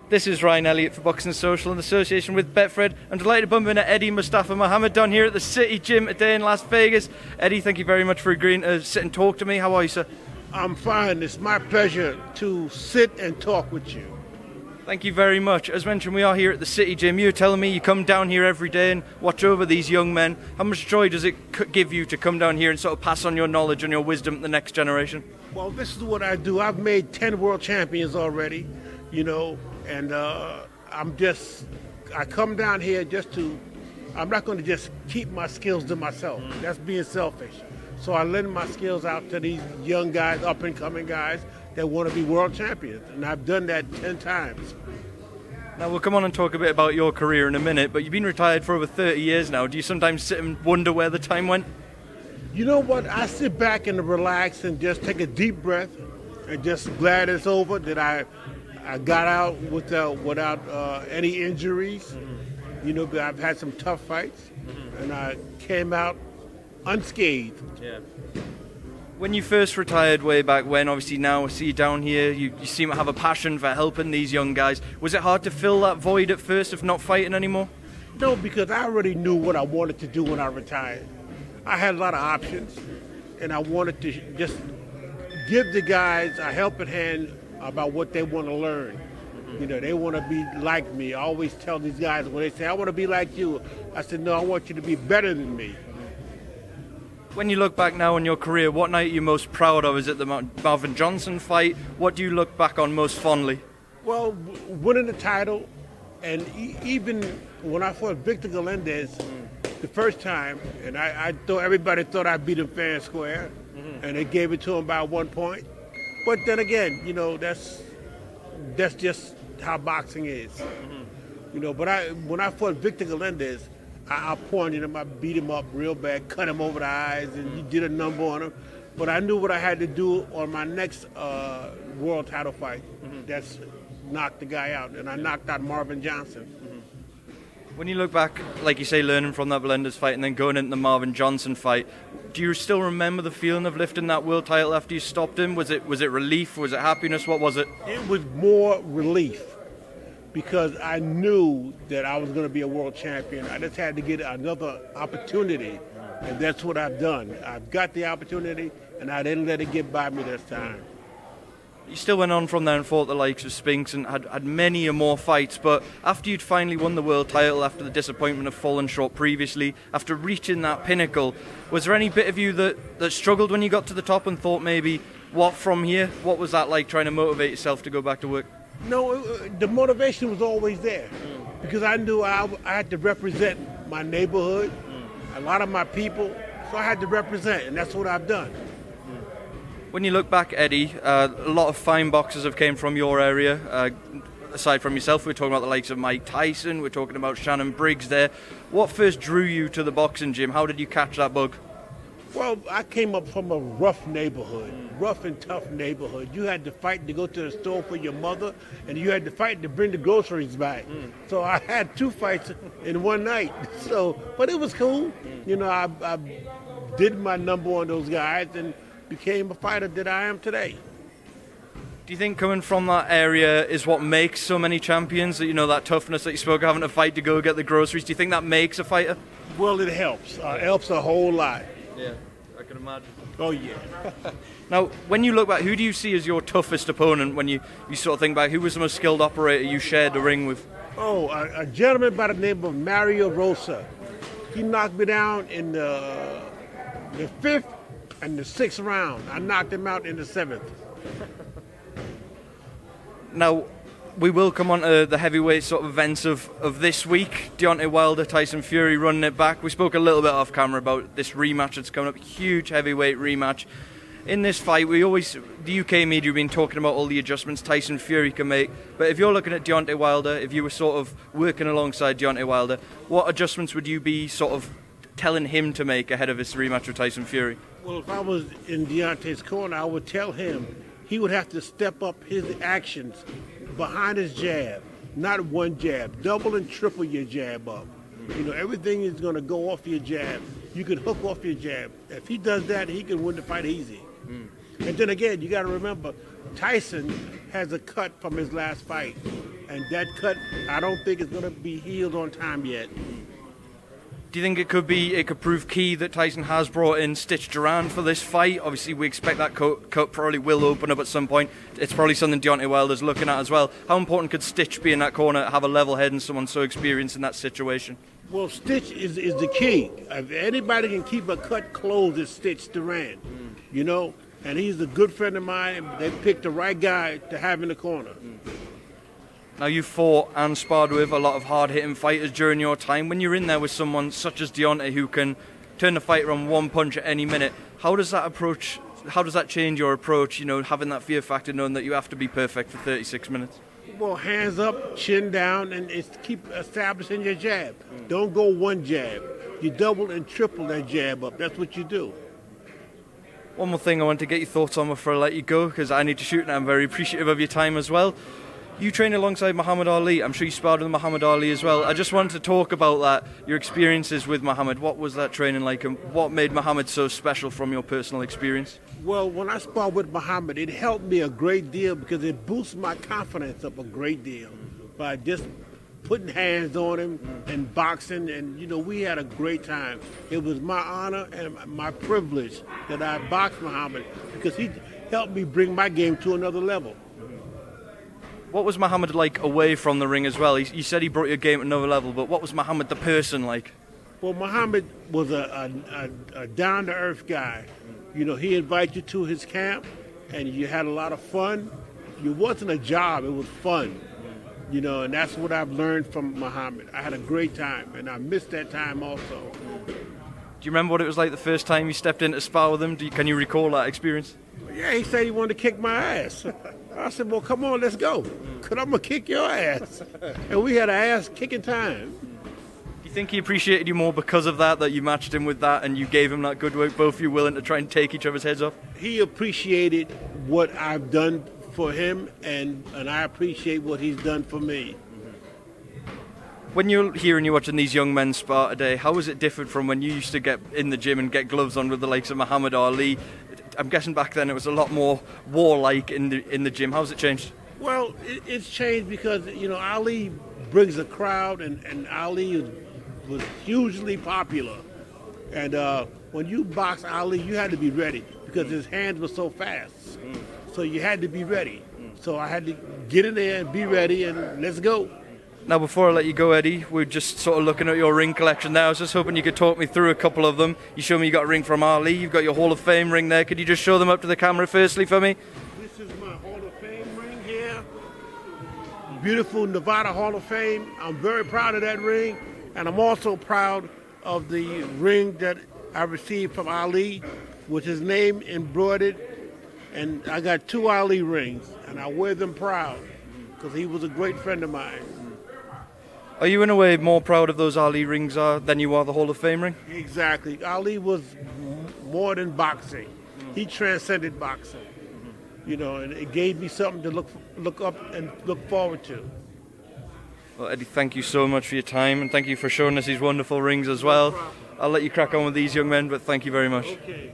This is Ryan Elliott for Boxing Social in association with Betfred. I'm delighted to bump into Eddie Mustafa Mohammed down here at the City Gym today in Las Vegas. Eddie, thank you very much for agreeing to sit and talk to me. How are you, sir? I'm fine. It's my pleasure to sit and talk with you. Thank you very much. As mentioned, we are here at the City Gym. You were telling me you come down here every day and watch over these young men. How much joy does it give you to come down here and sort of pass on your knowledge and your wisdom to the next generation? Well, this is what I do. I've made 10 world champions already, and I come down here I'm not going to just keep my skills to myself. That's being selfish. So I lend my skills out to these young guys, up-and-coming guys that want to be world champions. And I've done that 10 times. Now, we'll come on and talk a bit about your career in a minute, but you've been retired for over 30 years now. Do you sometimes sit and wonder where the time went? You know what? I sit back and relax and just take a deep breath and just glad it's over, that I got out without any injuries. But I've had some tough fights, and I came out unscathed. Yeah. When you first retired way back when, obviously now I see you down here, you seem to have a passion for helping these young guys. Was it hard to fill that void at first of not fighting anymore? No, because I already knew what I wanted to do when I retired. I had a lot of options, and I wanted to just give the guys a helping hand about what they want to learn. They want to be like me. I always tell these guys when they say, I want to be like you, I said, no, I want you to be better than me. When you look back now on your career, what night are you most proud of? Is it the Marvin Johnson fight? What do you look back on most fondly? Well, winning the title, and even when I fought Victor Galindez the first time, and I thought everybody thought I beat him fair and square, and they gave it to him by 1 point. But then again, that's just how boxing is. But when I fought Victor Galindez, I pointed him, I beat him up real bad, cut him over the eyes, and he did a number on him. But I knew what I had to do on my next world title fight. That's knocked the guy out, and I knocked out Marvin Johnson. When you look back, like you say, learning from that Melendez fight and then going into the Marvin Johnson fight, do you still remember the feeling of lifting that world title after you stopped him? Was it relief? Was it happiness? What was it? It was more relief, because I knew that I was going to be a world champion. I just had to get another opportunity, and that's what I've done. I've got the opportunity, and I didn't let it get by me this time. You still went on from there and fought the likes of Spinks and had many more fights, but after you'd finally won the world title, after the disappointment of falling short previously, after reaching that pinnacle, was there any bit of you that struggled when you got to the top and thought maybe, what from here? What was that like, trying to motivate yourself to go back to work? No, the motivation was always there, because I knew I had to represent my neighborhood, a lot of my people, so I had to represent, and that's what I've done. When you look back, Eddie, a lot of fine boxers have came from your area. Aside from yourself, we're talking about the likes of Mike Tyson, we're talking about Shannon Briggs there. What first drew you to the boxing gym? How did you catch that bug? Well, I came up from a rough neighborhood, rough and tough neighborhood. You had to fight to go to the store for your mother, and you had to fight to bring the groceries back. So I had 2 fights in one night. But it was cool. I did my number on those guys and became a fighter that I am today. Do you think coming from that area is what makes so many champions? That toughness that you spoke of, having to fight to go get the groceries. Do you think that makes a fighter? Well, it helps. It helps a whole lot. Yeah, I can imagine. Oh, yeah. Now, when you look back, who do you see as your toughest opponent when you sort of think back? Who was the most skilled operator you shared the ring with? Oh, a gentleman by the name of Mario Rosa. He knocked me down in the 5th and the 6th round. I knocked him out in the 7th. Now, we will come on to the heavyweight sort of events of this week. Deontay Wilder, Tyson Fury running it back. We spoke a little bit off camera about this rematch that's coming up. Huge heavyweight rematch. In this fight, the UK media have been talking about all the adjustments Tyson Fury can make. But if you're looking at Deontay Wilder, if you were sort of working alongside Deontay Wilder, what adjustments would you be sort of telling him to make ahead of his rematch with Tyson Fury? Well, if I was in Deontay's corner, I would tell him he would have to step up his actions behind his jab, not one jab. Double and triple your jab up. Everything is going to go off your jab. You can hook off your jab. If he does that, he can win the fight easy. And then again, you got to remember, Tyson has a cut from his last fight. and that cut, I don't think it's going to be healed on time yet. Do you think it could prove key that Tyson has brought in Stitch Duran for this fight? Obviously, we expect that cut probably will open up at some point. It's probably something Deontay Wilder's looking at as well. How important could Stitch be in that corner, have a level head and someone so experienced in that situation? Well, Stitch is the key. If anybody can keep a cut closed, it's Stitch Duran, you know? And he's a good friend of mine. They picked the right guy to have in the corner. Now, you fought and sparred with a lot of hard-hitting fighters during your time. When you're in there with someone such as Deontay who can turn the fight around one punch at any minute, how does that change your approach, you know, having that fear factor, knowing that you have to be perfect for 36 minutes? Well, hands up, chin down, and it's keep establishing your jab. Don't go one jab. You double and triple that jab up. That's what you do. One more thing I want to get your thoughts on before I let you go, because I need to shoot and I'm very appreciative of your time as well. You train alongside Muhammad Ali. I'm sure you sparred with Muhammad Ali as well. I just wanted to talk about that, your experiences with Muhammad. What was that training like, and what made Muhammad so special from your personal experience? Well, when I sparred with Muhammad, it helped me a great deal because it boosts my confidence up a great deal by just putting hands on him and boxing. And, you know, we had a great time. It was my honor and my privilege that I boxed Muhammad because he helped me bring my game to another level. What was Muhammad like away from the ring as well? You said he brought your game to another level, but what was Muhammad the person like? Well, Muhammad was a down-to-earth guy. You know, he invited you to his camp, and you had a lot of fun. It wasn't a job, it was fun. You know, and that's what I've learned from Muhammad. I had a great time, and I missed that time also. Do you remember what it was like the first time you stepped in to spar with him? Can you recall that experience? Yeah, he said he wanted to kick my ass. I said, well, come on, let's go, because I'm going to kick your ass. And we had an ass-kicking time. Do you think he appreciated you more because of that you matched him with that and you gave him that good work, both of you willing to try and take each other's heads off? He appreciated what I've done for him, and I appreciate what he's done for me. When you're here and you're watching these young men spar today, how is it different from when you used to get in the gym and get gloves on with the likes of Muhammad Ali? I'm guessing back then it was a lot more warlike in the gym. How's it changed? Well, it's changed because, you know, Ali brings a crowd, and Ali was hugely popular. And when you box Ali, you had to be ready because his hands were so fast. So you had to be ready. So I had to get in there and be ready, and let's go. Now, before I let you go, Eddie, we're just sort of looking at your ring collection there. I was just hoping you could talk me through a couple of them. You showed me you got a ring from Ali. You've got your Hall of Fame ring there. Could you just show them up to the camera firstly for me? This is my Hall of Fame ring here. Beautiful Nevada Hall of Fame. I'm very proud of that ring. And I'm also proud of the ring that I received from Ali with his name embroidered. And I got 2 Ali rings, and I wear them proud because he was a great friend of mine. Are you in a way more proud of those Ali rings than you are the Hall of Fame ring? Exactly. Ali was more than boxing. He transcended boxing. You know, and it gave me something to look up and look forward to. Well, Eddie, thank you so much for your time, and thank you for showing us these wonderful rings as well. I'll let you crack on with these young men, but thank you very much. Okay.